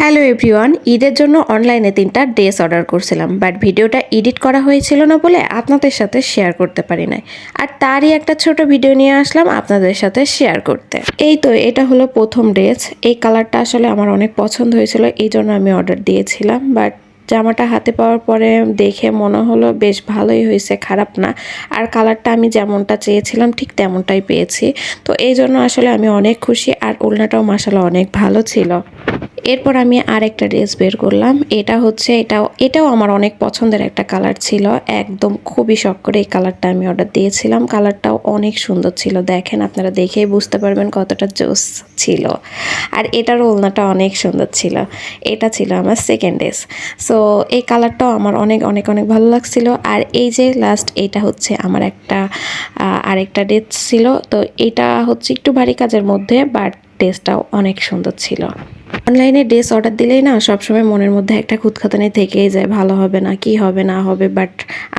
Hello everyone, ঈদের জন্য অনলাইনে 3টা ড্রেস অর্ডার করছিলাম, বাট ভিডিওটা এডিট করা হয়েছিল না বলে আপনাদের সাথে শেয়ার করতে পারি নাই। আর তারই একটা ছোট ভিডিও নিয়ে আসলাম আপনাদের সাথে শেয়ার করতে। এই তো এটা হলো প্রথম ড্রেস। এই কালারটা আসলে আমার অনেক পছন্দ হয়েছিল, এই জন্য আমি অর্ডার দিয়েছিলাম। বাট জামাটা হাতে পাওয়ার পরে দেখে মনে হলো বেশ ভালোই হয়েছে, খারাপ না। আর কালারটা আমি যেমনটা চেয়েছিলাম ঠিক তেমনটাই পেয়েছি। তো এই জন্য আসলে আমি অনেক খুশি। আর ওড়নাটাও মাশাআল্লাহ অনেক ভালো ছিল। এরপর আমি আরেকটা ড্রেস বের করলাম। এটাও আমার অনেক পছন্দের একটা কালার ছিল, একদম খুবই শখ করে এই কালারটা আমি অর্ডার দিয়েছিলাম। কালারটাও অনেক সুন্দর ছিল, দেখেন আপনারা দেখেই বুঝতে পারবেন কতটা জোস ছিল। আর এটার ওড়নাটা অনেক সুন্দর ছিল। এটা ছিল আমার সেকেন্ড ড্রেস। সো এই কালারটাও আমার অনেক অনেক অনেক ভালো লাগছিল। আর এই যে লাস্ট এটা হচ্ছে আমার আরেকটা ড্রেস ছিল। তো এটা হচ্ছে একটু ভারী কাজের মধ্যে, বাট ড্রেসটাও অনেক সুন্দর ছিল। অনলাইনে ড্রেস অর্ডার দিলেই না সবসময় মনের মধ্যে একটা খুঁতখাতানি থেকেই যায়, ভালো হবে না কি হবে না হবে। বাট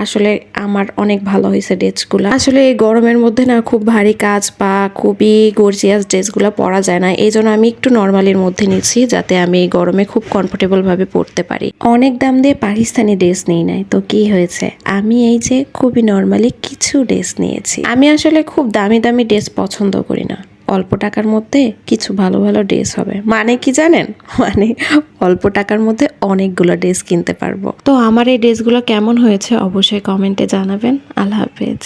আসলে আমার অনেক ভালো হয়েছে ড্রেসগুলো। আসলে এই গরমের মধ্যে না খুব ভারী কাজ বা খুবই গর্জিয়াস ড্রেসগুলো পরা যায় না, এই জন্য আমি একটু নর্মালির মধ্যে নিচ্ছি, যাতে আমি এই গরমে খুব কমফোর্টেবলভাবে পরতে পারি। অনেক দাম দিয়ে পাকিস্তানি ড্রেস নিই নাই তো কি হয়েছে, আমি এই যে খুবই নর্মালি কিছু ড্রেস নিয়েছি। আমি আসলে খুব দামি দামি ড্রেস পছন্দ করি না, অল্প টাকার মধ্যে কিছু ভালো ভালো ড্রেস হবে, মানে কি জানেন, মানে অল্প টাকার মধ্যে অনেকগুলো ড্রেস কিনতে পারবো। তো আমার এই ড্রেসগুলো কেমন হয়েছে অবশ্যই কমেন্টে জানাবেন। আল্লাহ হাফেজ।